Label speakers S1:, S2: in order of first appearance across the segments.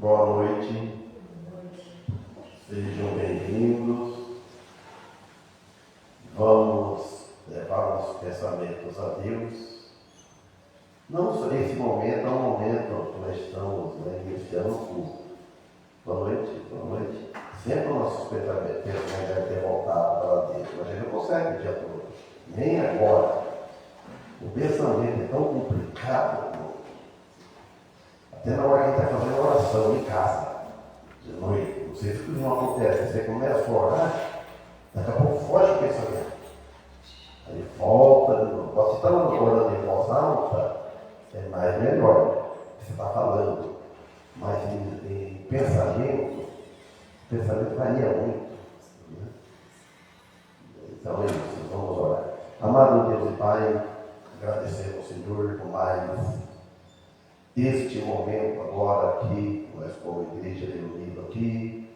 S1: Boa noite. Sejam bem-vindos. Vamos levar nossos pensamentos a Deus. Não só esse momento é um momento que nós estamos iniciando o culto. Boa noite, boa noite. Sempre nossos pensamentos devem ter voltado para Deus, mas a gente não consegue o dia todo. Nem agora. O pensamento é tão complicado. Até na hora que a gente está fazendo oração em casa, de noite, não sei se isso não acontece. Você começa a orar, daqui a pouco foge o pensamento. Aí volta de novo. Você está orando em voz alta, é mais melhor. Você está falando. Mas em pensamento, o pensamento varia muito. Né? Então é isso, vamos orar. Amado Deus e Pai, agradecemos ao Senhor por mais este momento agora aqui, nós como igreja reunida aqui,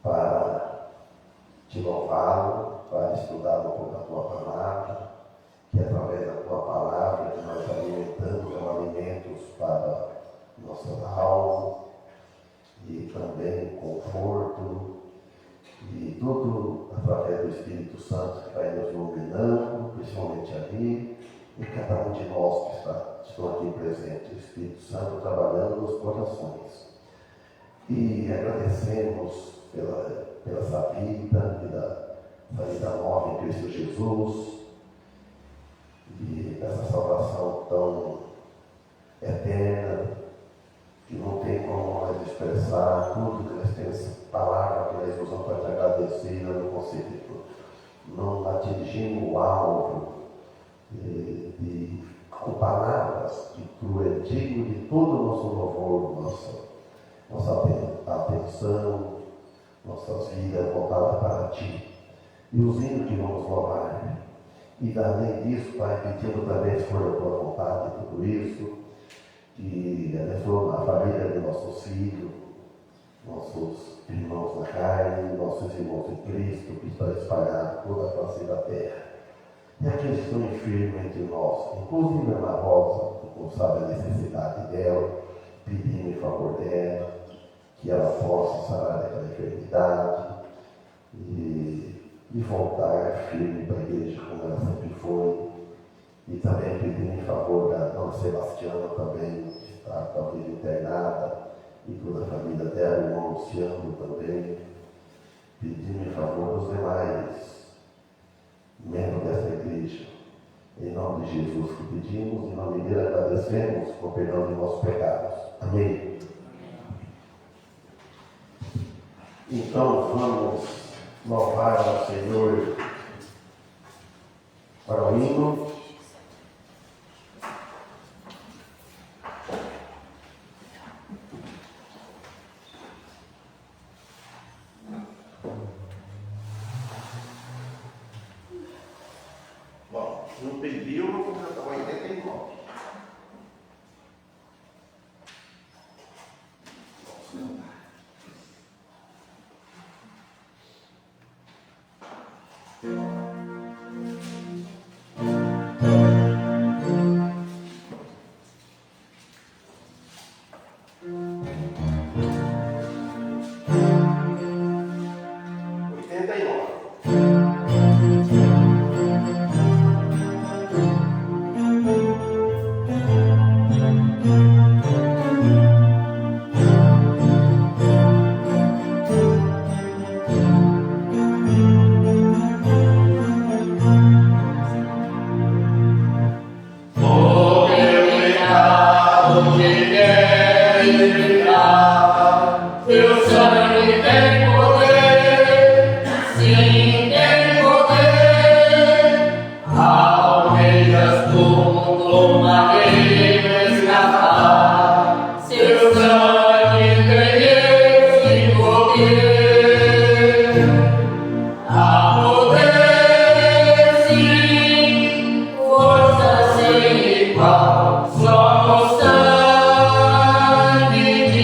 S1: para te louvá-lo, para estudar um pouco da tua palavra, que através da tua palavra que nós alimentamos alimentos para nossa alma e também conforto e tudo através do Espírito Santo que vai nos iluminando, principalmente ali, e cada um de nós que estão aqui presentes, o Espírito Santo trabalhando nos corações. E agradecemos pela essa vida, pela vida nova em Cristo Jesus, e essa salvação tão eterna, que não tem como nós expressar tudo que nós temos, palavras que nós usamos para te agradecer, nós não conseguimos, não atingimos o alvo com palavras que tu é digno de todo o nosso louvor, nossa atenção, nossas vidas voltadas para ti. E os hinos que vamos louvar. E além disso, Pai, pedindo também se for a tua vontade tudo isso, que abençoe a família de nossos filhos, nossos irmãos na carne, nossos irmãos em Cristo, que estão espalhados por toda a face da terra. E aqueles que estão enfermos entre nós, inclusive a Ana Rosa, que não sabe a necessidade dela, pedindo em favor dela, que ela possa sarar daquela enfermidade e voltar firme para a igreja como ela sempre foi. E também pedindo em favor da dona Sebastiana também, que está talvez internada, e toda a família dela, o irmão Luciano também, pedindo em favor dos demais membros dessa igreja. Em nome de Jesus que pedimos, em nome dele agradecemos por perdão de nossos pecados. Amém. Então vamos louvar ao Senhor para o hino. Bom, não pediu, não completou 89.
S2: Somos sangue de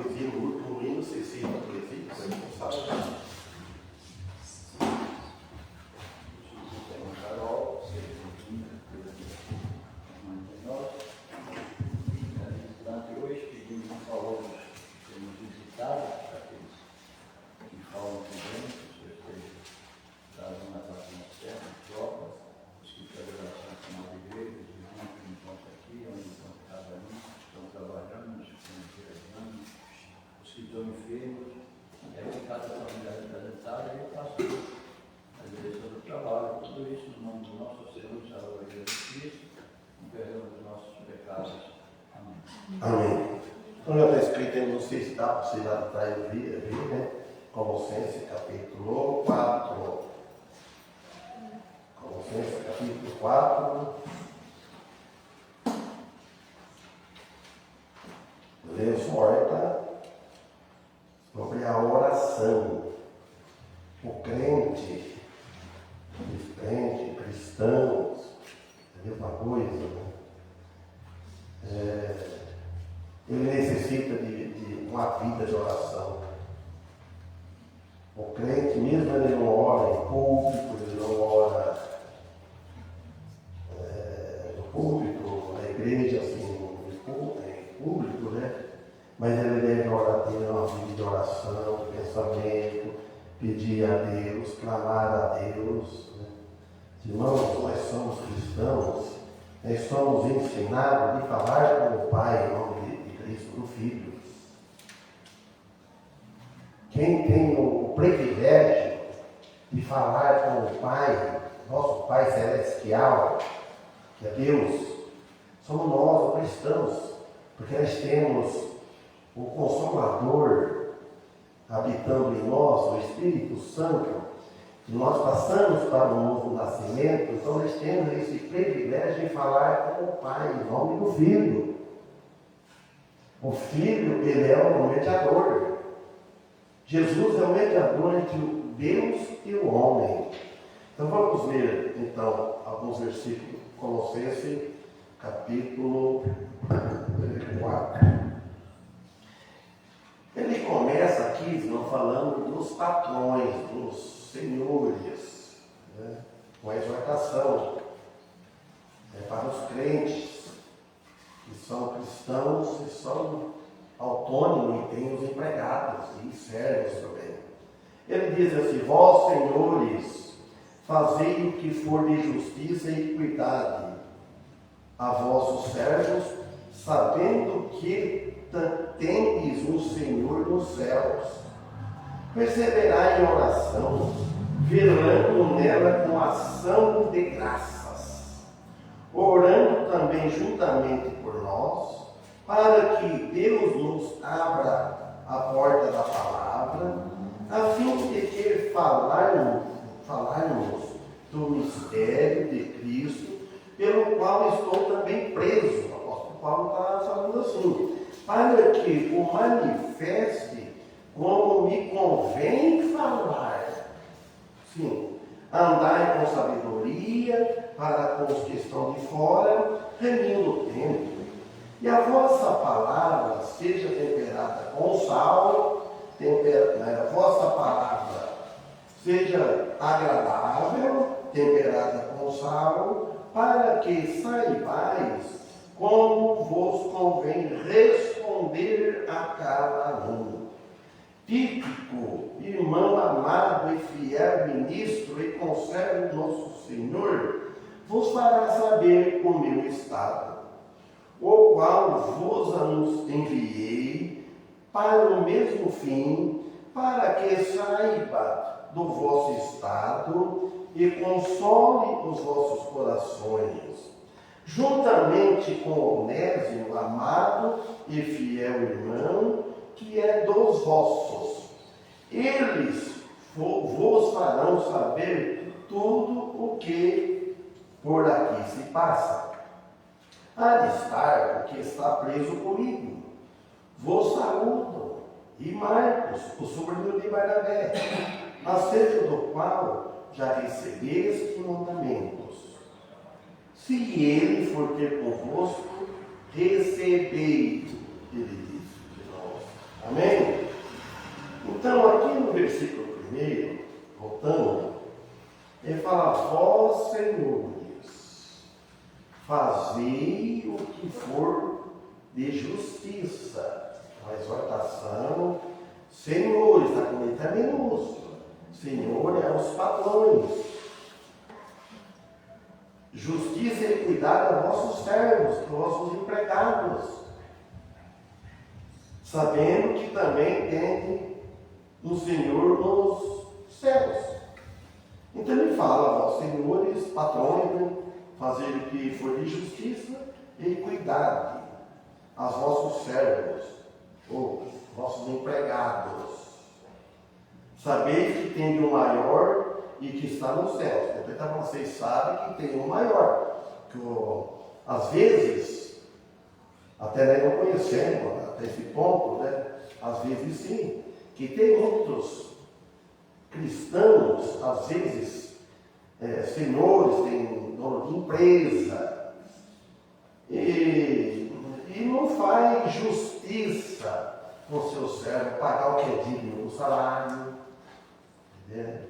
S1: poesia no último hino, você cita a poesia, você não sabe. Amém. Então já está escrito aí, não sei se dá para vocês atrás ver, né? Colossenses capítulo 4. Colossenses capítulo 4. Exorta sobre a oração. O crente, cristãos, é a mesma coisa, né? Ele necessita de uma vida de oração. O crente, mesmo ele não ora em público, ele não ora no público, na igreja, assim, em público, né? Mas ele deve orar, ter uma vida de oração, de pensamento, pedir a Deus, clamar a Deus. Né? Irmãos, nós somos cristãos, nós somos ensinados de falar com o Pai em nome de Cristo, do Filho. Quem tem o privilégio de falar com o Pai, nosso Pai Celestial, que é Deus, somos nós, os cristãos, porque nós temos o Consolador habitando em nós, o Espírito Santo, e nós passamos para um novo nascimento, então nós temos esse privilégio de falar com o Pai, em nome do Filho. O Filho, ele é o mediador. Jesus é o mediador entre o Deus e o homem. Então vamos ver, então, alguns versículos. Colossenses, capítulo 4. Ele começa aqui falando dos patrões, dos senhores, né? Uma exortação para os crentes, que são cristãos e são autônomos e têm os empregados e servos também. Ele diz assim: vós, senhores, fazei o que for de justiça e equidade a vossos servos, sabendo que tendes um Senhor nos céus. Perseverai em oração, velando nela com ação de graças, orando também juntamente por nós, para que Deus nos abra a porta da palavra, a fim de que falarmos do mistério de Cristo, pelo qual estou também preso. O apóstolo Paulo está falando assim: para que o manifeste como me convém falar. Sim, andai com sabedoria para com os que estão de fora, remindo o tempo. E a vossa palavra seja temperada com sal, a vossa palavra seja agradável, temperada com sal, para que saibais como vos convém responder a cada um. Tíquico, irmão amado e fiel ministro e conservo do nosso Senhor, vos fará saber o meu estado, o qual vos enviei para o mesmo fim, para que saiba do vosso estado e console os vossos corações, juntamente com Onésimo, amado e fiel irmão, que é dos vossos. Eles vos farão saber tudo o que por aqui se passa. Aristarco, que está preso comigo, vos saúdo, e Marcos, o sobrinho de Barnabé, acerca do qual já recebeste mandamentos. Se ele for ter convosco, recebei, ele disse de nós. Amém? fazei o que for de justiça. A exortação, senhores, está com letra minúscula. Senhor é os patrões. Justiça e cuidado a vossos servos, a vossos empregados, sabendo que também tem um Senhor nos céus. Então ele fala, ó, senhores, patrões, fazer o que for de justiça e cuidado aos vossos servos, ou vossos empregados. Sabeis que tem um maior e que está nos céus. Então vocês sabem que tem um maior. Que às vezes, até nós não conhecemos até esse ponto, né? Às vezes sim, que tem outros cristãos, às vezes, senhores, tem dono de empresa, e não faz justiça com seu servo, pagar o que é digno do salário, né?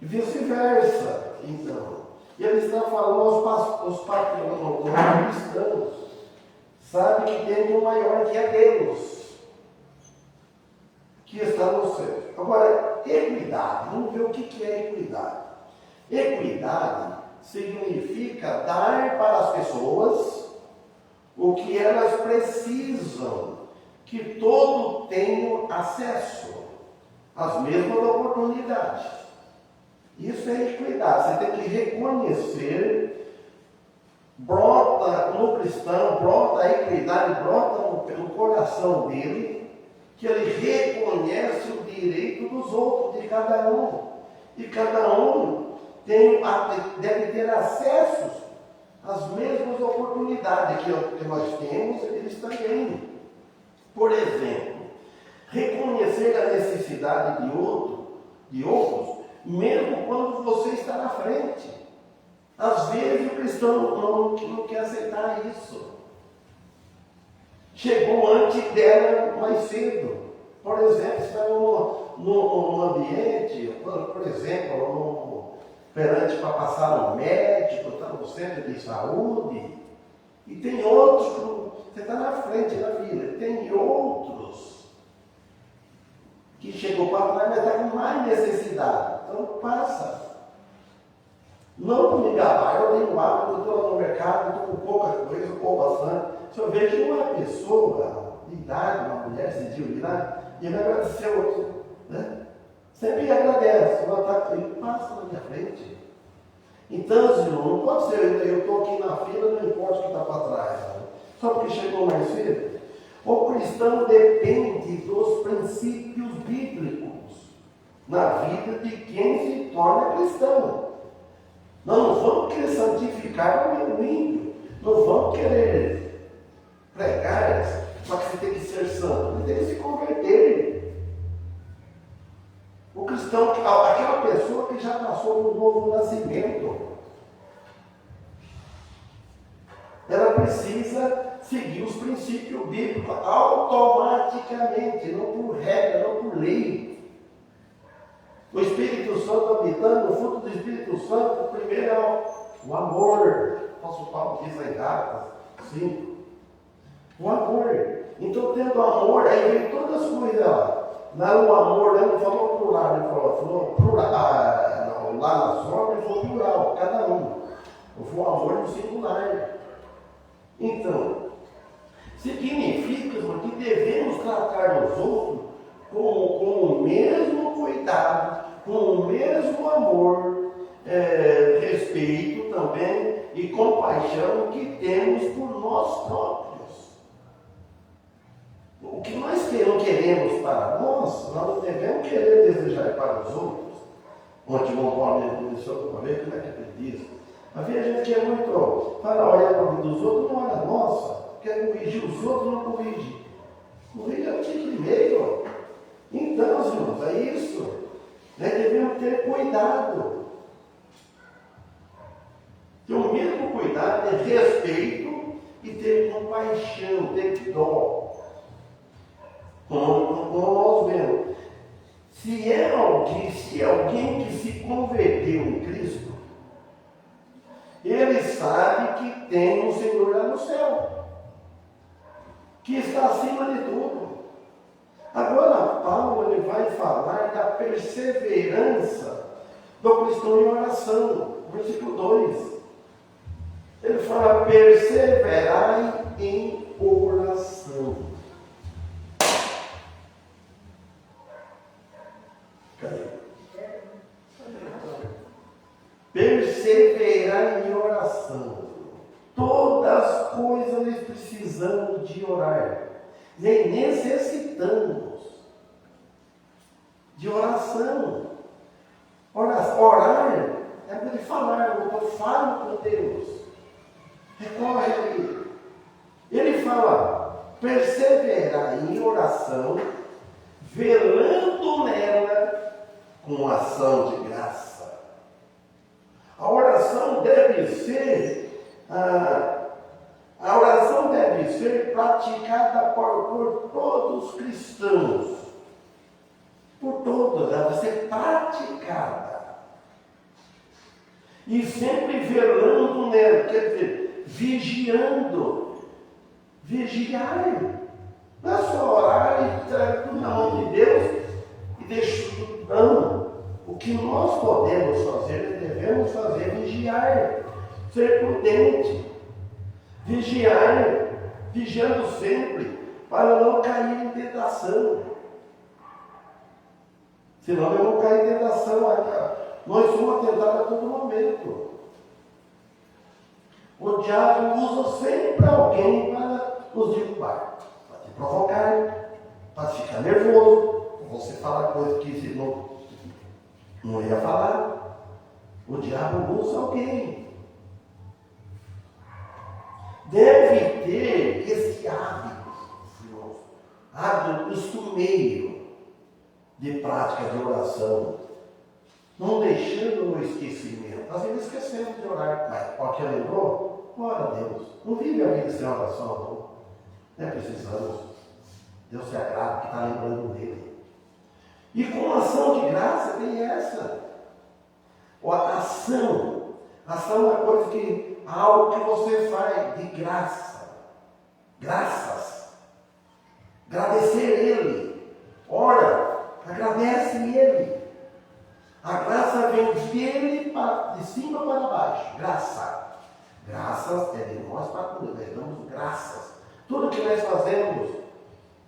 S1: E vice-versa. Então, ele está falando aos patrões cristãos, sabe que tem um maior que é Deus, que está no céu. Agora, equidade, vamos ver o que é equidade. Equidade significa dar para as pessoas o que elas precisam, que todos tenham acesso às mesmas oportunidades. Isso é equidade. Você tem que reconhecer, brota no cristão, brota a equidade, brota no coração dele, que ele reconhece o direito dos outros, de cada um. E cada um deve ter acesso às mesmas oportunidades que nós temos, eles também. Por exemplo, reconhecer a necessidade de outros, mesmo quando você está na frente. Às vezes o cristão não quer aceitar isso. Chegou antes dela mais cedo. Por exemplo, está num ambiente, por exemplo, perante para passar no médico, está no centro de saúde, e tem outros, você está na frente da fila, tem outros que chegou para trás, mas está com mais necessidade. Então passa. Não me gabar, eu tenho hábito, eu estou no mercado, estou com pouca coisa, ou bastante. Se eu vejo uma pessoa de idade, uma mulher civil de idade, e ele agradeceu, né? Sempre agradece, ele passa na minha frente. Então, senhor, não pode ser, eu estou aqui na fila, não importa o que está para trás, né? Só porque chegou mais cedo. O cristão depende dos princípios bíblicos na vida de quem se torna cristão. Nós não vamos querer santificar o ímpio, não vamos querer pregar, só que você tem que ser santo, ele tem que se converter. O cristão, aquela pessoa que já passou no novo nascimento, ela precisa seguir os princípios bíblicos automaticamente, não por regra, não por lei. O Espírito Santo habitando, o fruto do Espírito Santo, primeiro é o amor. O apóstolo Paulo diz em Gálatas 5. O amor. Então, tendo amor, aí vem todas as coisas lá. Lá o amor, ele não falou plural, ele falou plural. Lá na sobra ele falou plural, cada um. Foi o amor no singular. Então, significa que devemos tratar os outros com o mesmo cuidado, com o mesmo amor, respeito também e compaixão que temos por nós próprios. O que nós não queremos para nós não devemos querer desejar para os outros. Ontem o João Paulo começou a ver como é que ele diz. Havia gente que é muito, para olhar para a vida dos outros, não olha a nossa, quer corrigir os outros, não corrige. Corrige é o tipo de meio. Então, irmãos, é isso. Nós devemos ter cuidado. Ter o mesmo cuidado, ter respeito e ter compaixão, ter dó. Como nós vemos. Se é alguém que se converteu em Cristo, ele sabe que tem um Senhor lá no céu, que está acima de tudo. Agora, Paulo ele vai falar da perseverança do cristão em oração, versículo 2. Ele fala: perseverai em oração. Cadê? Perseverai em oração. Todas as coisas precisamos de orar. Nem necessitamos de oração. Orar é para ele falar, eu falo com Deus. Recorre a Ele. Ele fala: perseverar em oração, velando nela com ação de graça. A oração deve ser praticada por todos os cristãos. Por todos, ela deve ser praticada. E sempre velando nela, quer dizer, vigiando. Vigiar. Não é só orar e trazer tudo na mão de Deus e deixar tudo. Não. O que nós podemos fazer, devemos fazer, vigiar. Ser prudente. Vigiar. Vigiando sempre, para não cair em tentação. Senão eu vou cair em tentação. Nós somos tentados a todo momento. O diabo usa sempre alguém para nos derrubar, para te provocar, para ficar nervoso, você falar coisas que você não ia falar. O diabo usa alguém. Deve ter esse hábito meio de prática de oração, não deixando no esquecimento. Às vezes esquecemos de orar, mas porque lembrou, ora a Deus. Não vive a vida sem oração, não é precisamos. Deus se agrada que está lembrando dele. E com ação de graça tem essa. A ação é uma coisa que algo que você faz de graça. Graças. Agradecer Ele. Ora, agradece Ele. A graça vem dele de cima para baixo. Graça. Graças é de nós para Deus. Nós damos graças. Tudo que nós fazemos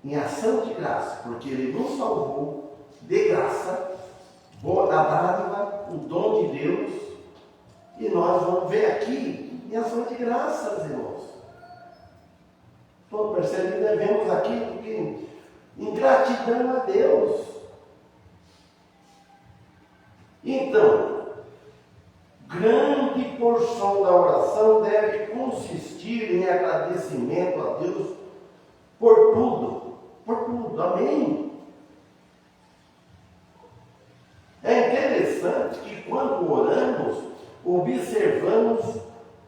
S1: em ação de graça, porque Ele nos salvou de graça, boa da dádiva, o dom de Deus, e nós vamos ver aqui em ação de graças, irmãos. Todos percebem que devemos aqui porque em gratidão a Deus. Então, grande porção da oração deve consistir em agradecimento a Deus por tudo. Por tudo. Amém? É interessante que quando oramos, observamos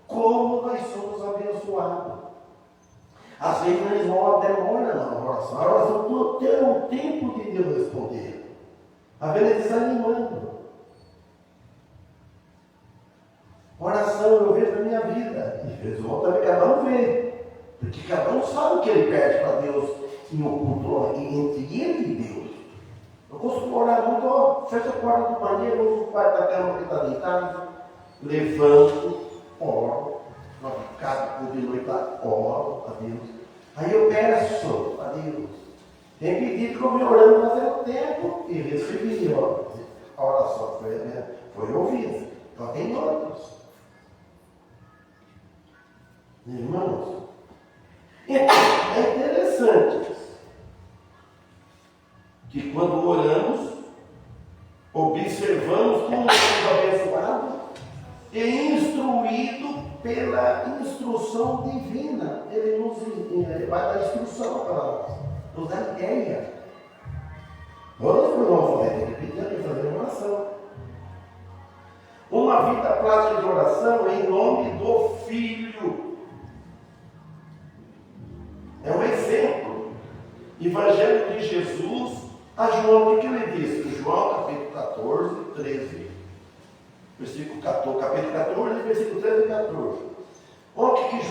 S1: como nós somos abençoados. Às vezes nós demora na oração. A oração tem o tempo de Deus responder. Às vezes desanimando. Oração eu vejo na minha vida. E às vezes também cada um vê. Porque cada um sabe o que ele pede para Deus em oculto entre ele e Deus. Eu costumo orar muito, fecha a porta do banheiro, vou no quarto da cama que está deitado, levanto, oro, cada de noite oro a Deus. Aí eu peço a Deus. Tem pedido que eu me orando fazendo tempo e recebi, a oração foi ouvida. Então tem outros. Irmãos, é interessante que quando oramos, observamos como somos abençoados e instruídos pela instrução divina. Ele vai dar instrução para nós, nos dá ideia. Todas por nós tem que pedir e fazer oração. Uma vida prática de oração em nome do Filho. É um exemplo. Evangelho de Jesus a João, o que ele diz? João capítulo 14, 13. Versículo 14, capítulo 14, versículo 13 e 14. Onde que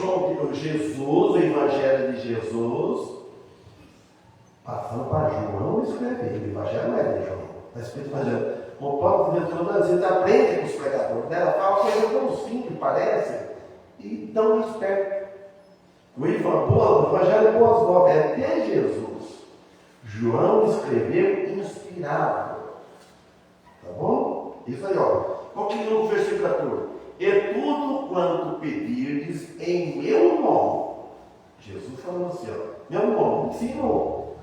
S1: Jesus, o Evangelho de Jesus, passando para João escrever, o Evangelho não é de João, está escrito no Evangelho. O Paulo às vezes aprende com os pregadores dela, fala coisas tão simples, parece, e tão esperto. O Evangelho é boas novas, é de Jesus. João escreveu inspirado. Tá bom? Isso aí, ó. Continua no versículo 14. E tudo quanto pedirdes em meu nome. Jesus falou assim, ó. Meu nome, ensinou.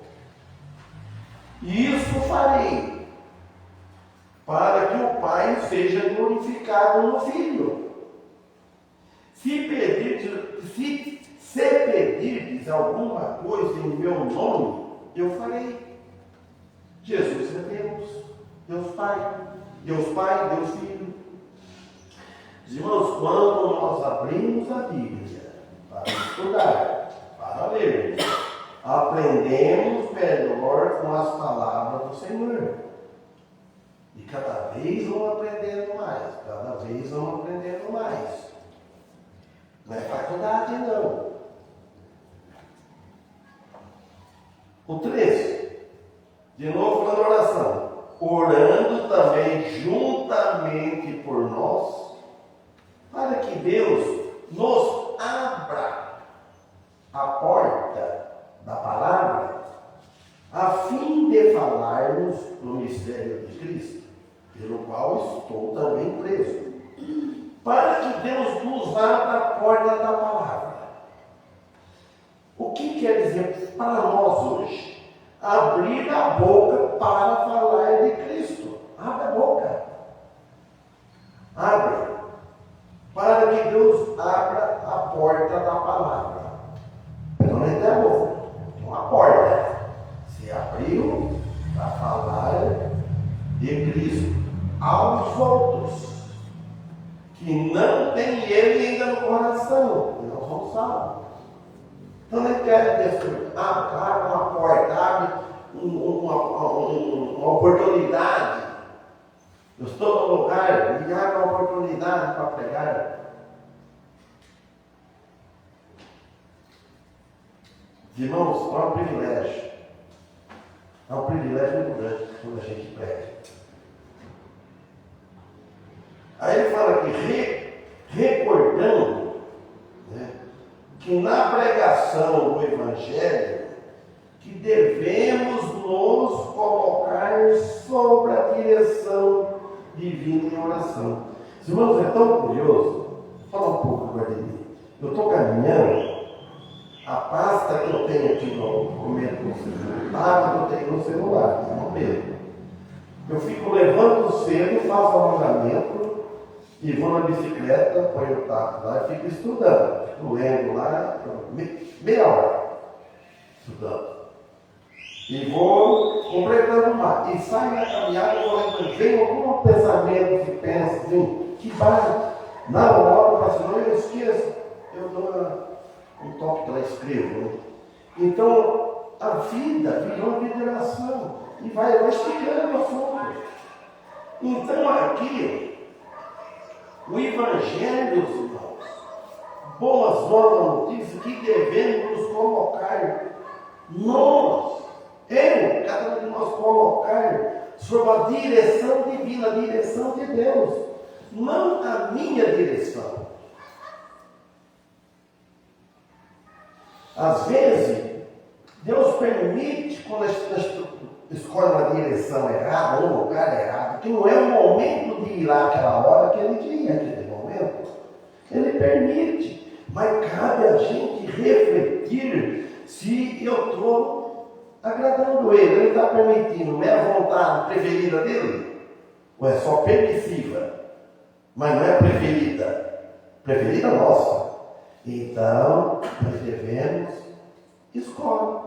S1: Isso farei, para que o Pai seja glorificado no Filho. Se pedirdes alguma coisa em meu nome, eu farei. Jesus é Deus, Deus Pai, Deus Filho. Irmãos, quando nós abrimos a Bíblia para estudar, para ler, aprendemos melhor com as palavras do Senhor. E cada vez vamos aprendendo mais, cada vez vamos aprendendo mais. Não é faculdade, não. O 13, de novo falando oração. Orando também juntamente por nós, para que Deus nos abra a porta da palavra, a fim de falarmos no mistério de Cristo, pelo qual estou também preso, para que Deus nos abra a porta da palavra. O que quer dizer para nós hoje? Abrir a boca para falar de Cristo. Abre a boca. Abre. Para que Deus abra a porta da palavra. Não é a boca, é uma porta. Se abriu para falar de Cristo aos outros que não tem Ele ainda no coração, que não são salvos. Então ele quer dizer, abre uma porta, abre uma oportunidade. Eu estou no lugar, me abre uma oportunidade para pregar. Irmãos, é um privilégio. É um privilégio muito grande quando a gente prega. Aí ele fala aqui, recordando, né, que na pregação do Evangelho, que devemos nos colocar sob a direção divina em oração. Irmãos, é tão curioso. Fala um pouco agora de mim. Eu estou caminhando, a pasta que eu tenho aqui no meu celular, eu tenho no celular, não mesmo. Eu fico levando cedo, faço alongamento e vou na bicicleta, ponho o taco lá e fico estudando. Fico lendo lá, meia hora estudando. E vou completando mais. E saio na caminhada, vem algum pensamento que pensa assim, que vai na hora, para senão eu esqueço. Eu dou um toque que ela escreve. Né? Então, a vida virou uma vida de oração. E vai esticando a fonte. Então, aqui, o Evangelho, irmãos, boas novas notícias que devemos nos colocar, cada um de nós colocar sob a direção divina, a direção de Deus, não a minha direção. Às vezes, Deus permite, quando a gente escolhe uma direção errada, um lugar errado, que não é o momento de ir lá aquela hora que ele queria, aquele momento. Ele permite, mas cabe a gente refletir se eu estou agradando ele está permitindo, é a vontade preferida dele? Ou é só permissiva? Mas não é preferida nossa. Então, nós devemos escolher.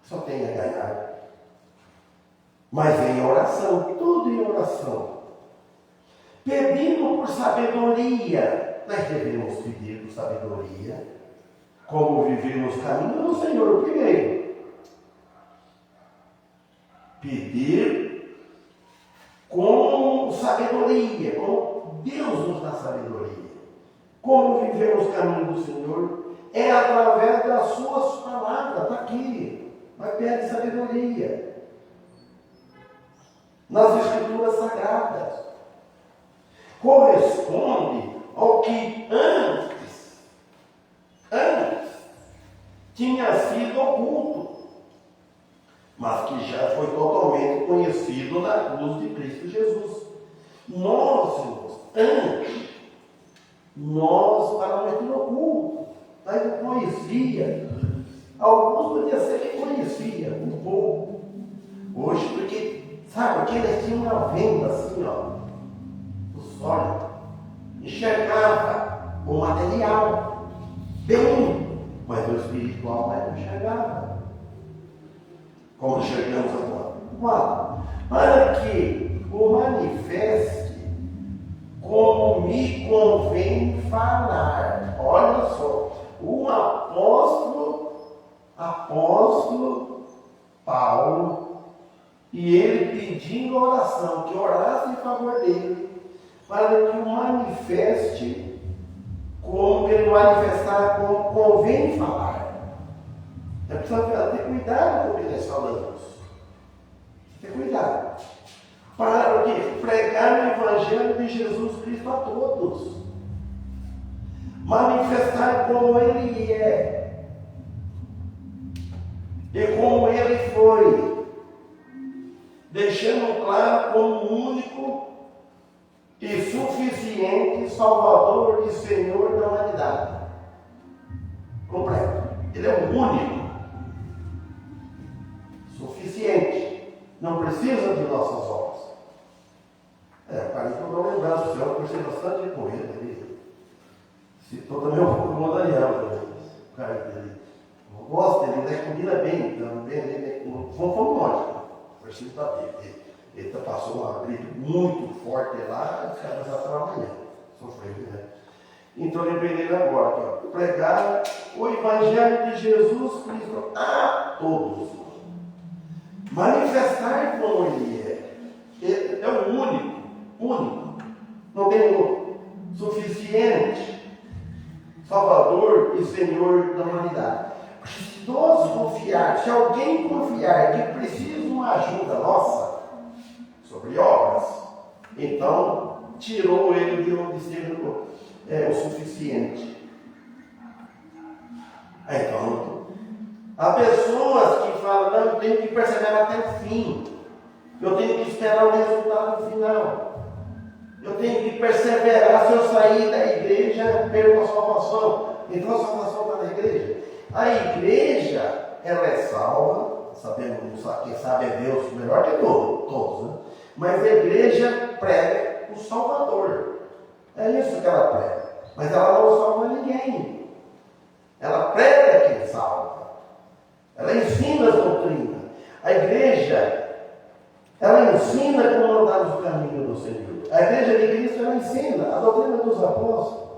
S1: Só tem a ganhar. Mas em oração, tudo em oração. Pedindo por sabedoria. Nós devemos pedir por sabedoria. Como viver nos caminhos do Senhor primeiro. Pedir com sabedoria, como Deus nos dá sabedoria. Como viver os caminhos do Senhor? É através das suas palavras, está aqui. Mas pede sabedoria. Nas Escrituras Sagradas. Corresponde ao que antes tinha sido oculto, mas que já foi totalmente conhecido na cruz de Cristo Jesus. Nós, irmãos, antes, paramos tudo oculto, mas não conhecia. Alguns podiam ser que conhecia, um pouco. Hoje, porque, sabe, porque eles tinham uma venda assim, ó, os olhos, enxergava o material, bem, mas o espiritual não enxergava. Como enxergamos agora. 4. Para que o manifeste como me convém falar. Olha só, o apóstolo Paulo, e ele pedindo oração, que orasse em favor dele, para que o manifeste como ele manifestar, como convém falar. É preciso ter cuidado com o que nós falamos. Ter cuidado. Para o quê? Pregar o Evangelho de Jesus Cristo a todos. Manifestar como ele é. E como ele foi. Deixando claro como único e suficiente Salvador e Senhor da humanidade. Completo. Ele é o único. Suficiente. Não precisa de nossas obras. Parei para dar lembrança, o Senhor conversei bastante com ele. Citou também um pouco do Daniel, o cara dele. Eu gosto dele, ele combina bem, vamos longe. O versículo está dele. Ele passou uma gripe muito forte lá, os caras já estão amanhã. Sofrendo, né? Então lembrei dele agora, ó, pregar o Evangelho de Jesus Cristo a todos. Manifestar como ele é. Ele é o único. Não tem outro. Suficiente. Salvador e Senhor da humanidade. Se nós confiar, se alguém confiar que precisa de uma ajuda nossa sobre obras, então tirou ele de onde ser o suficiente. Então, há pessoas que falam, não, eu tenho que perseverar até o fim. Eu tenho que esperar o resultado final. Eu tenho que perseverar. Se eu sair da igreja, perco a salvação. Então a salvação está na igreja. A igreja, ela é salva. Sabemos, quem sabe é Deus melhor que todos, né? Mas a igreja prega o Salvador. É isso que ela prega. Mas ela não salva ninguém. Ela prega quem salva. Ela ensina as doutrinas. A igreja, ela ensina como andar no caminho do Senhor. A igreja de Cristo, ela ensina a doutrina dos apóstolos.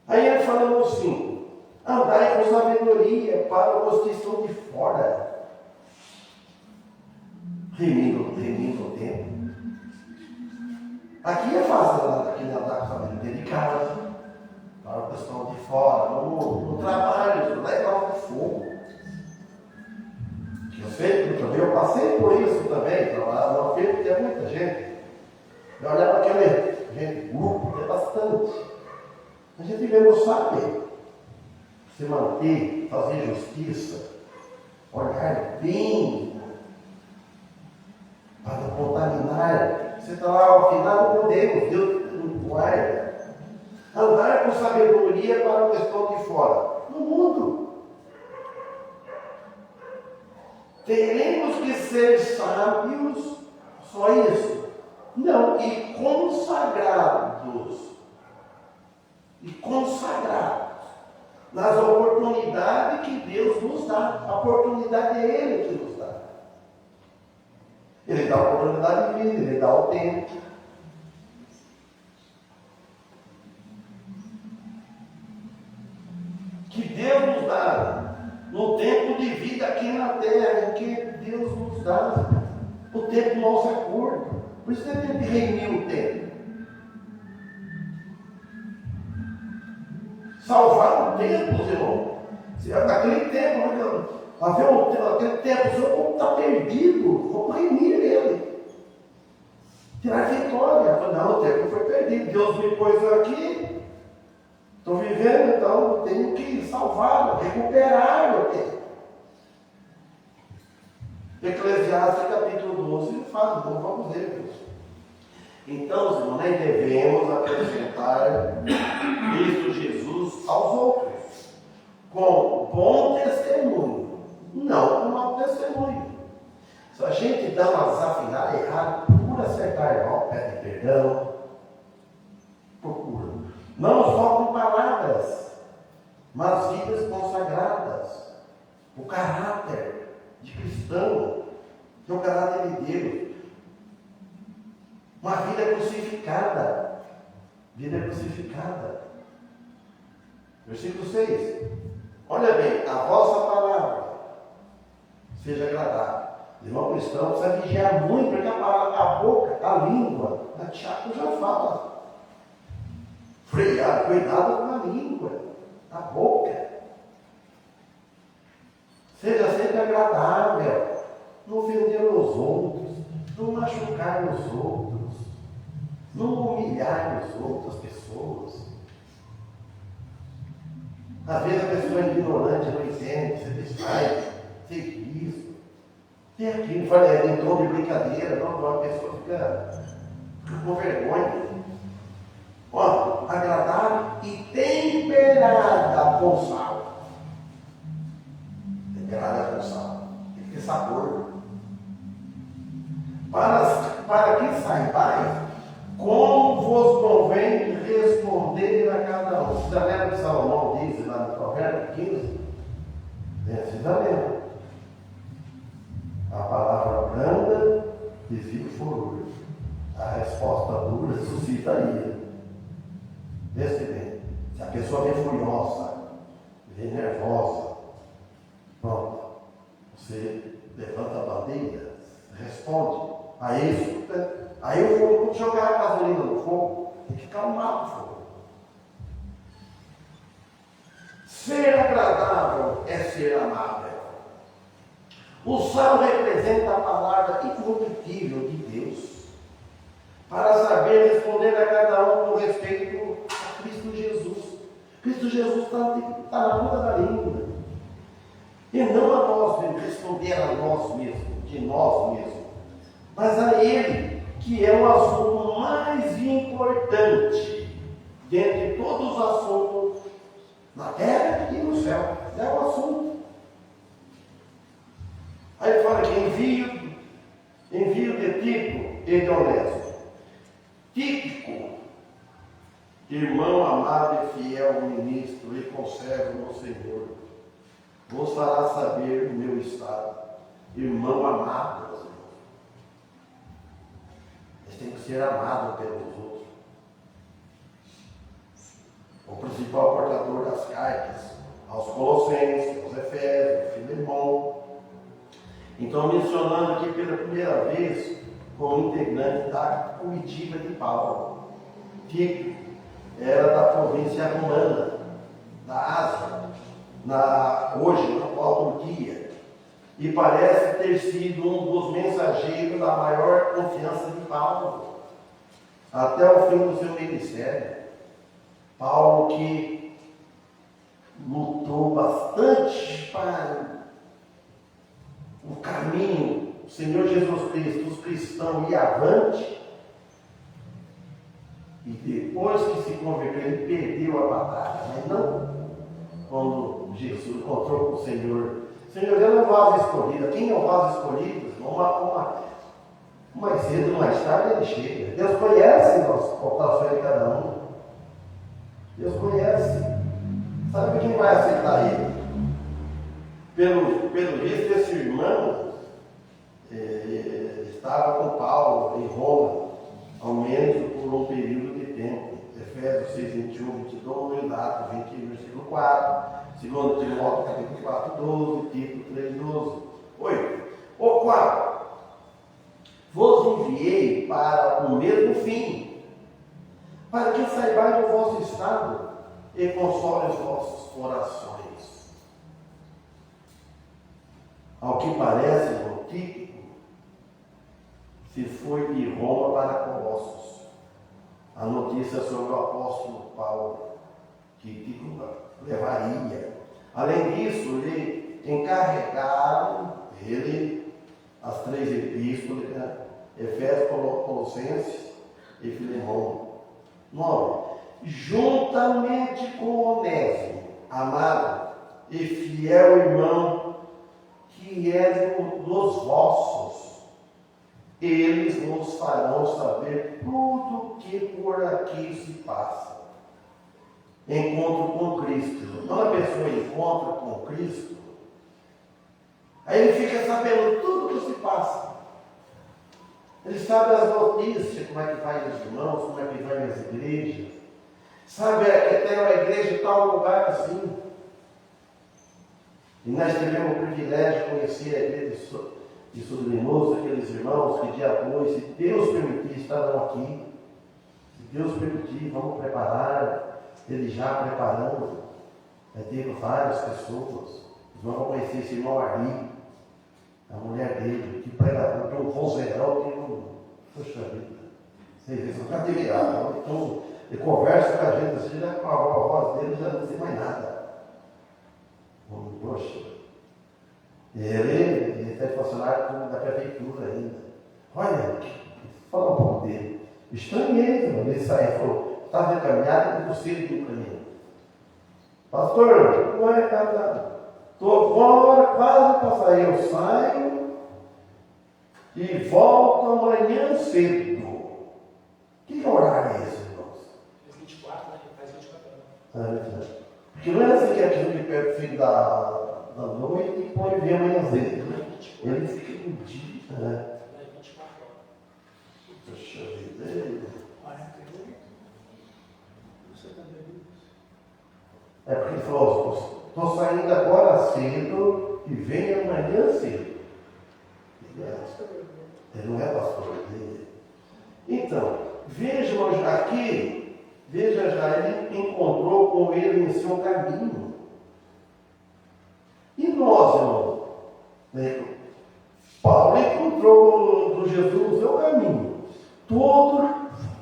S1: Aí ele falou assim, andai com sabedoria para os que estão de fora. Remindo o tempo. Aqui é fácil andar com sabedoria de casa, para os que estão de fora, no trabalho, legal de fogo. Eu passei por isso também, trabalhar numa feira que tem muita gente. Eu olhava aquele grupo, tem bastante. A gente mesmo sabe se manter, fazer justiça, olhar bem, para não contaminar. Você está lá ao final com Deus não guarda. Andar com sabedoria para o que estão de fora. No mundo. Teremos que ser sábios, só isso. Não, e consagrados. Nas oportunidades que Deus nos dá. A oportunidade é Ele que nos dá. Ele dá a oportunidade de vida, Ele dá o tempo. Que Deus nos dá no tempo de vida aqui na terra, que Deus nos dá. O tempo nosso é curto. Por isso que tem que reunir o tempo. Salvaram templos, irmão. Naquele tempo, aquele tempo, o seu povo está perdido. Vamos remir ele. Tirar vitória. Não, o tempo foi perdido. Deus me pôs aqui. Estou vivendo, então tenho que salvá-lo, recuperar o tempo. Eclesiastes capítulo 12 fala, então vamos ver. Então, irmãos, nós devemos apresentar Cristo Jesus aos outros com bom testemunho, não com mau testemunho. Se a gente dá uma desafinada errada, procura acertar, irmão, pede perdão, procura. Não só com palavras, mas vidas consagradas, o caráter de cristão, que é o caráter de Deus. Uma vida crucificada. Vida crucificada. Versículo 6. Olha bem, a vossa palavra seja agradável. O irmão cristão precisa vigiar muito, porque a palavra, a boca, a língua, a Tiago já fala. Frear, cuidado com a língua, a boca. Seja sempre agradável. Não ofender os outros, não machucar os outros, não humilhar as outras pessoas. Às vezes a pessoa é ignorante, não entende, você distrai, tem isso, tem aquilo, fala em tom de brincadeira, não, a pessoa fica com vergonha. Ó, agradável e temperada com sal. Temperada com sal, tem que ter sabor. Para que saibais como vos convém responder a cada um. Você já lembra que Salomão diz lá no Provérbio 15? Você já lembra? A palavra branda desvia o furor. A resposta dura suscita ira. Vê bem. Se a pessoa vem furiosa, vem nervosa, pronto. Você levanta a bandeira, responde. Aí o fogo, quando jogar a gasolina no fogo, tem que calmar o fogo. Ser agradável é ser amável. O sal representa a palavra incorruptível de Deus, para saber responder a cada um com respeito a Cristo Jesus. Cristo Jesus está na ponta da língua. E não a nós mesmos, responder a nós mesmos, de nós mesmos, mas a Ele, que é o assunto mais importante dentre todos os assuntos na terra e no céu. É o assunto. Aí ele fala que envio de Tíquico e de Onésimo. Tíquico, irmão amado e fiel ministro e conservo no Senhor, vos fará saber o meu estado. Irmão amado, meus irmãos. Eles têm que ser amados pelos outros. O principal portador das cartas aos Colossenses, aos Efésios, ao Filemão. Então, mencionando aqui pela primeira vez como integrante da comitiva de Paulo. Tíquico era da província romana, da Ásia, hoje na atual Turquia, e parece ter sido um dos mensageiros da maior confiança de Paulo, até o fim do seu ministério. Paulo que lutou bastante para o caminho, o Senhor Jesus Cristo, os cristãos ir avante, e depois que se converteu, ele perdeu a batalha, mas não quando Jesus encontrou com o Senhor. O Senhor é um vaso escolhido. Quem é o vaso escolhido? Mais cedo ou mais tarde ele chega. Deus conhece as corações de cada um. Deus conhece. Sabe quem vai aceitar ele? Pelo visto, esse irmão estava com Paulo em Roma, ao menos por um período de tempo. Efésios 6, 21, 22, Atos 20, versículo 4, 2 Timóteo capítulo 4, 12, Tito 3, 12. 8. O qual vos enviei para o mesmo fim, para que saibais o vosso estado e console os vossos corações. Ao que parece, o Tíquico se foi de Roma para Colossos. A notícia sobre o apóstolo Paulo, que Tíquico levaria. Além disso, lhe encarregaram as 3 epístolas, né? Efésios, Colossenses e Filemão. 9. Juntamente com Onésimo, amado e fiel irmão, que é dos vossos, eles nos farão saber tudo que por aqui se passa. Encontro com Cristo. Quando a pessoa encontra com Cristo, aí ele fica sabendo tudo o que se passa. Ele sabe as notícias, como é que vai os irmãos, como é que vai as igrejas. Sabe que tem uma igreja em tal lugar assim. E nós tivemos o privilégio de conhecer a igreja de Solimões, aqueles irmãos que dia 2, se Deus permitir, estarão aqui. Se Deus permitir, vamos preparar. Ele já preparando. Vai ter várias pessoas. Nós vamos conhecer esse irmão Ari, a mulher dele, que pregador, tem um vozeirão que não. Poxa vida. Vocês vão ficar admirados. Então, ele conversa com a gente assim, já com a voz dele, já não diz mais nada. Poxa. Ele é funcionário da prefeitura ainda. Olha, fala um pouco dele. Estranhei, ele saiu, falou, estava encaminhado com o possível do caminho. Pastor, não é casado. Estou fora, quase para sair. Eu saio e volto amanhã cedo. Que horário é esse, irmãos?
S2: Faz 24, né? Faz 24 horas.
S1: Porque não é assim que aquilo que pega o fim da noite e põe ver amanhã cedo. Ele fica no dia, né?
S2: 24 horas.
S1: Poxa vida.
S2: 48. Você também.
S1: É porque ele falou, estou saindo agora cedo e venho amanhã cedo. Ele não é pastor dele. Então, vejam aqui, veja já, ele encontrou com ele em seu caminho. E nós, irmão, né? Paulo encontrou com Jesus no seu caminho. Todos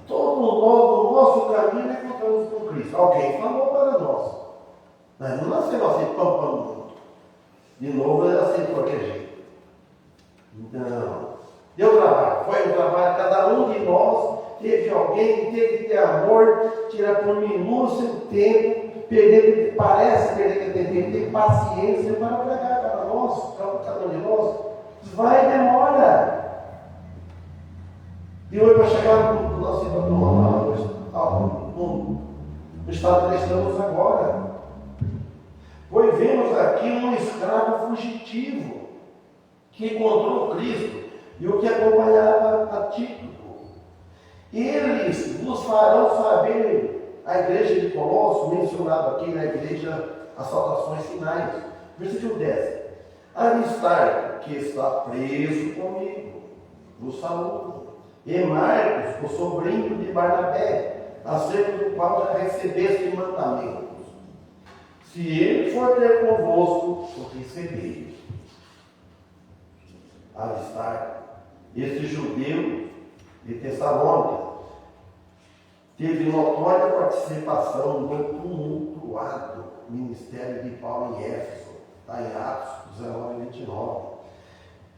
S1: nós, no nosso caminho, encontramos com Cristo. Alguém falou para nós. Mas não nasceu assim, pam. De novo, era assim de qualquer jeito. Não. Deu trabalho. Foi um trabalho, cada um de nós teve alguém que teve que ter amor, tirar por minúcia o tempo, parece perder tempo, ter paciência para pregar para nós, cada um de nós. Vai, demora. E hoje para chegar no estado que estamos agora. Pois vemos aqui um escravo fugitivo que encontrou Cristo e o que acompanhava a Tíquico. Eles vos farão saber, a igreja de Colossos, mencionado aqui na igreja, as saudações finais. Versículo 10. Aristarco, que está preso comigo, vos saúdo. E Marcos, o sobrinho de Barnabé, acerca do qual já recebeste mandamentos. Se ele for ter convosco, o recebei. Aristarco, esse judeu de Tessalônica, teve notória participação no tumultuado ministério de Paulo em Éfeso, está em Atos 19:29.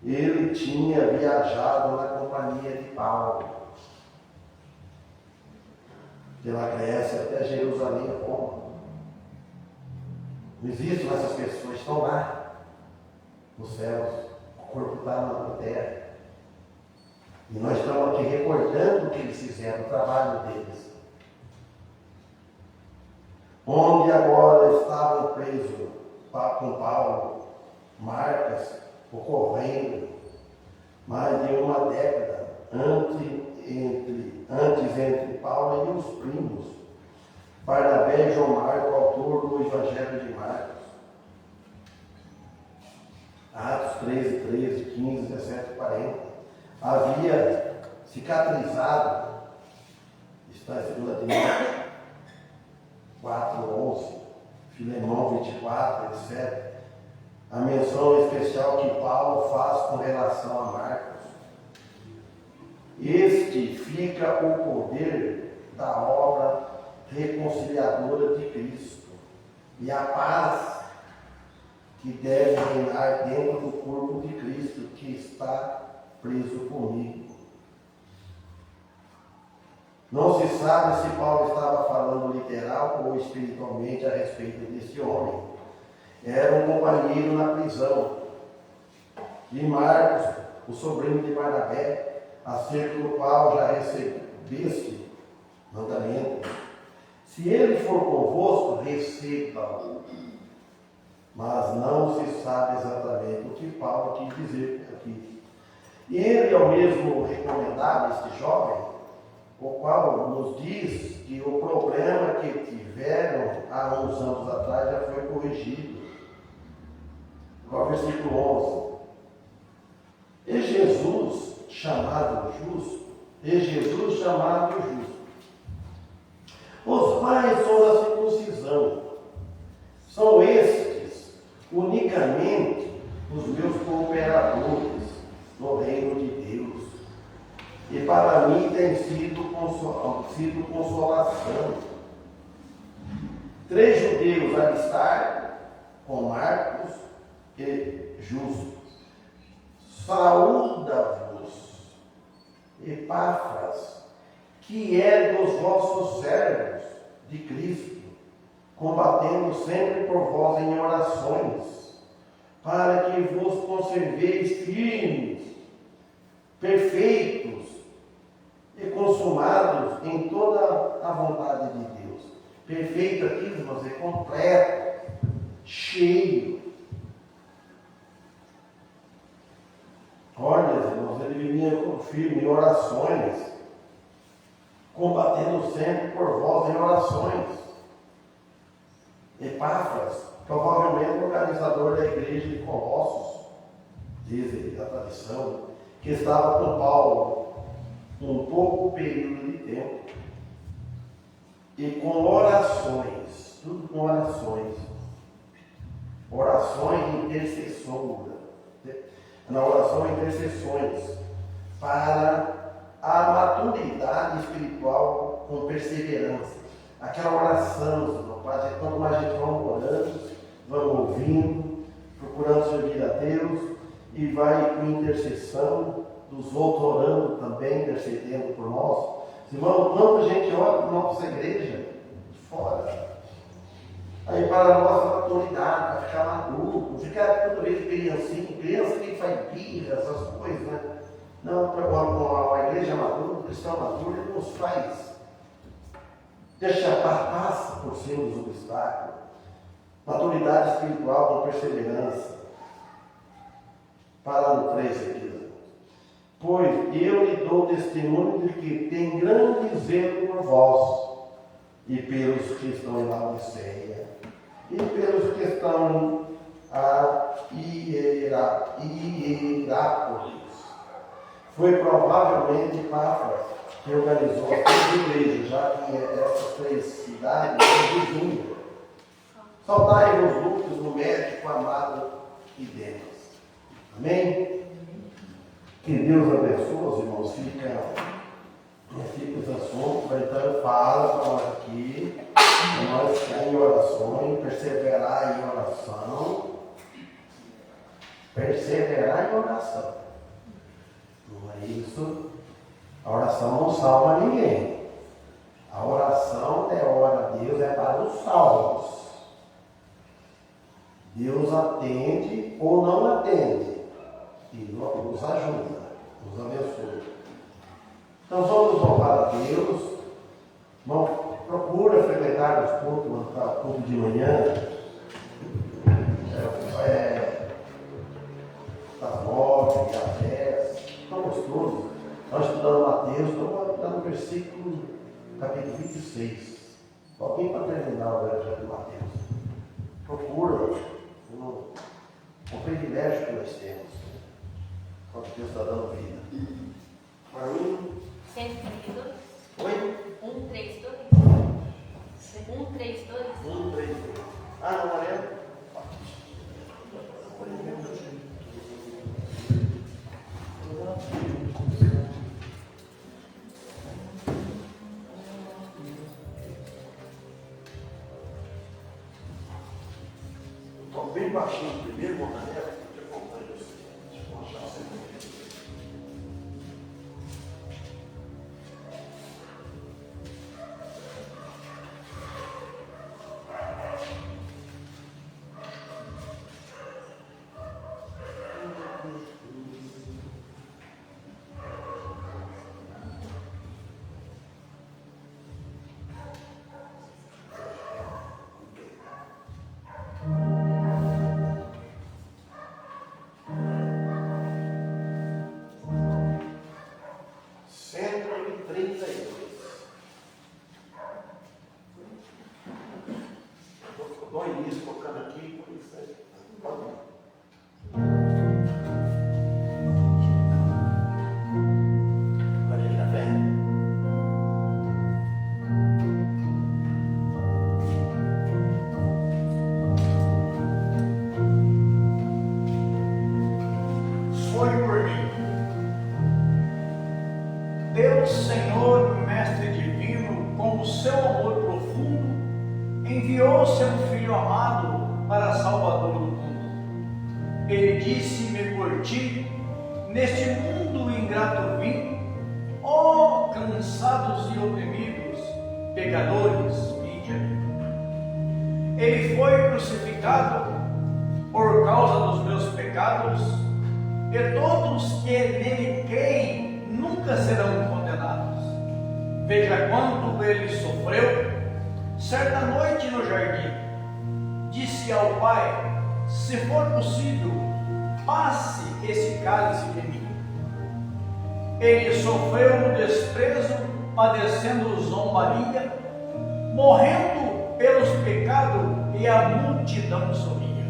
S1: Ele tinha viajado na companhia de Paulo, pela Grécia até Jerusalém e Roma. Não existem essas pessoas, estão lá, nos céus, o corpo está na terra. E nós estamos aqui recordando o que eles fizeram, o trabalho deles. Onde agora estavam presos com Paulo, Marcas, ocorrendo mais de uma década antes entre Paulo e os primos, Barnabé e João Marcos, autor do Evangelho de Marcos. Atos 13, 15, 17, 40. Havia cicatrizado, está em 2 Timóteo, 4:11, Filemão 24, etc. A menção especial que Paulo faz com relação a Marcos. Este fica o poder da obra reconciliadora de Cristo e a paz que deve reinar dentro do corpo de Cristo que está preso comigo. Não se sabe se Paulo estava falando literal ou espiritualmente a respeito desse homem. Era um companheiro na prisão. E Marcos, o sobrinho de Barnabé, acerca do qual já recebeste mandamento. Se ele for convosco, receba-o. Mas não se sabe exatamente o que Paulo quis dizer aqui. E ele é o mesmo recomendado, este jovem, o qual nos diz que o problema que tiveram há uns anos atrás já foi corrigido. Agora, versículo 11. E Jesus chamado justo. Os pais são da circuncisão. São estes unicamente os meus cooperadores no reino de Deus. E para mim tem sido consolação. 3 judeus Aristarco, com Marcos e Justo. Saúda-vos, Epáfras, que é dos vossos servos de Cristo, combatendo sempre por vós em orações, para que vos conserveis firmes, perfeitos e consumados em toda a vontade de Deus. Perfeito aqui, irmãos, é completo, cheio. Olha, irmãos, ele vinha firme em orações, combatendo sempre por vós em orações. Epáfras, provavelmente organizador da igreja de Colossos, diz a tradição, que estava com Paulo um pouco período de tempo, e com orações, tudo com orações intercessoras, na oração intercessões, para a maturidade espiritual com perseverança. Aquela oração, quanto mais a gente vamos orando, vamos ouvindo, procurando servir a Deus, e vai com intercessão dos outros orando também, intercedendo por nós. Irmão, quanta gente ora por nossa igreja, fora. Aí para a nossa maturidade, para ficar maduro, não ficar toda vez criança que faz birra, essas coisas, né? Não, para a igreja madura, o cristão maduro, ele nos faz. Passa por cima dos obstáculos. Maturidade espiritual com perseverança. Para no 3 aqui. Pois eu lhe dou testemunho de que tem grande zelo por vós, e pelos que estão em Laodiceia, e pelos que estão em Hierápolis. Foi provavelmente Epáfras que organizou as 3 igrejas, já que essas 3 cidades são vizinhas. Saudai os lutos no médico amado e Demas. Amém? Que Deus abençoe os irmãos. Fica os assuntos, então fala para nós aqui, para nós ficar em orações, perseverar em oração. Perseverar em oração. Não é isso? A oração não salva ninguém. A oração é ora a Deus, é para os salvos. Deus atende ou não atende. E nos ajuda, nos abençoa. Então vamos louvar a Deus. Bom, procura frequentar os cultos, culto de manhã. Das 9 às 10. Tão gostoso. Nós estudando Mateus, estamos estudando o versículo, capítulo 26. Alguém para terminar o Evangelho de Mateus. Procura o privilégio que nós temos. Quando Deus está dando vida. Para mim.
S3: 132.
S1: Oi?
S3: 132. 132.
S1: 132. Ah, não, Maria? Estou bem baixinho primeiro, vou na nela, porque eu acompanho você. Deixa eu achar você. Dou início colocando aqui, por isso aí. Pode ir. Maria da Fé.
S4: Foi por mim. Deus, Senhor, Mestre Divino, com o seu amor profundo, enviou seu Filho amado para Salvador do mundo. Ele disse-me por ti, neste mundo ingrato vim, ó cansados e oprimidos, pecadores, vinde a mim. Ele foi crucificado por causa dos meus pecados, e todos que nele creem nunca serão condenados. Veja quanto ele sofreu. Certa noite no jardim, disse ao Pai: se for possível, passe esse cálice de mim. Ele sofreu o desprezo, padecendo zombaria, morrendo pelos pecados, e a multidão sorria.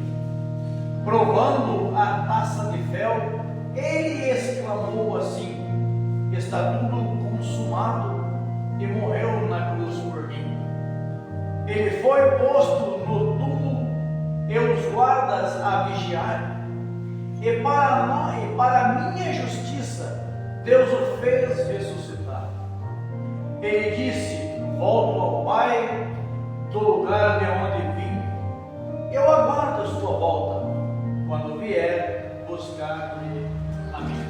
S4: Provando a taça de fel, ele exclamou assim: está tudo consumado, e morreu na cruz por mim. Ele foi posto no túmulo, e os guardas a vigiar, e para minha justiça, Deus o fez ressuscitar. Ele disse: volto ao Pai, do lugar de onde vim. Eu aguardo a sua volta, quando vier buscar-me a mim.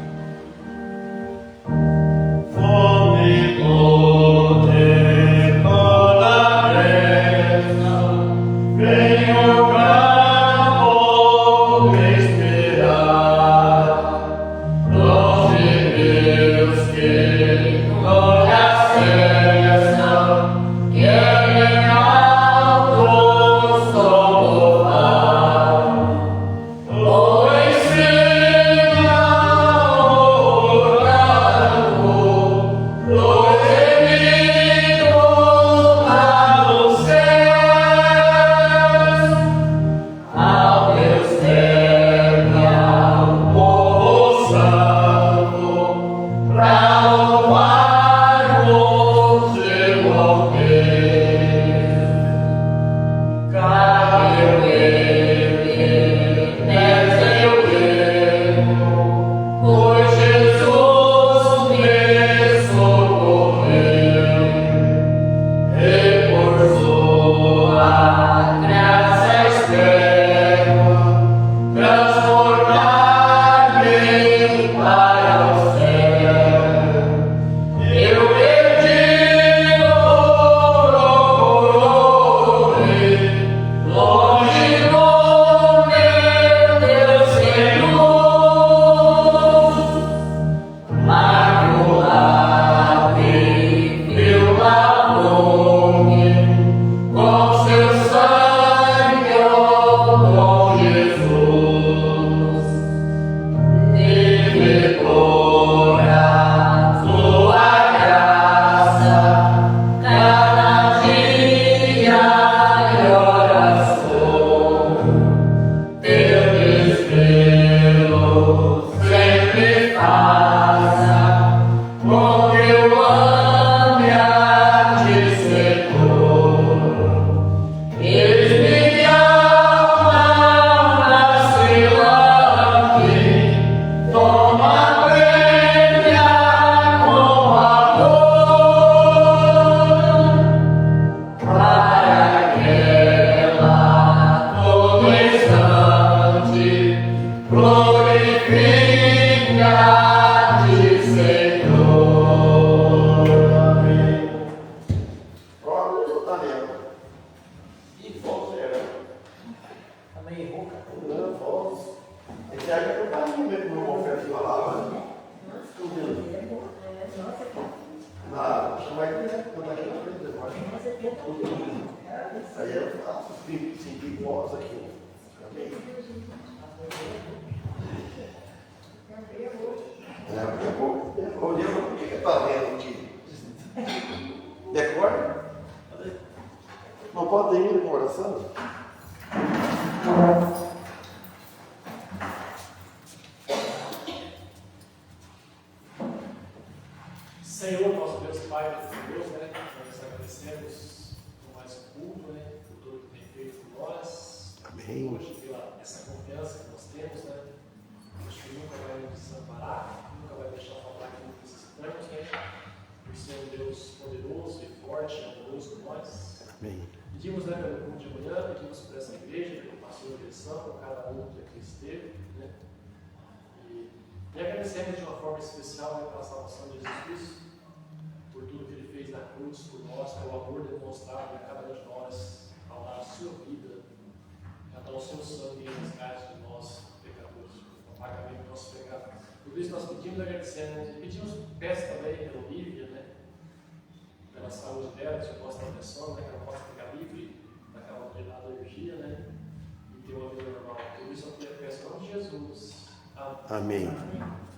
S5: Porque eu amo a ti, Senhor.
S1: Isso aí eu faço, sentir voz aqui. Olhando o que está vendo aqui. Decora? Não pode ter decoração?
S2: Senhor, nosso Deus Pai, Deus, né? Nós agradecemos por mais um culto, né? Por tudo que tem feito por nós.
S1: Amém.
S2: Hoje, pela essa confiança que nós temos, né? Acho que nunca vai nos desamparar, nunca vai deixar faltar aquilo que necessitamos, né? Por ser um Deus poderoso e forte, amoroso com nós.
S1: Amém.
S2: Pedimos, né, pelo culto de manhã, pedimos por essa igreja, pelo pastor de direção, por cada um que aqui esteve, né? E agradecemos de uma forma especial, né, pela salvação de Jesus Cristo, por tudo que ele fez na cruz por nós, pelo amor demonstrado a cada um de nós, ao dar a sua vida, a dar o seu sangue em resgate de nós, pecadores, o pagamento do nosso pecado. Por isso nós pedimos, agradecemos, e pedimos, peço também pela Lívia, né, pela saúde dela, que você possa estar abençoando, né, que ela possa ficar livre daquela alergia, né, e ter uma vida normal. Por isso eu peço em nome de Jesus. Amém.
S1: Amém.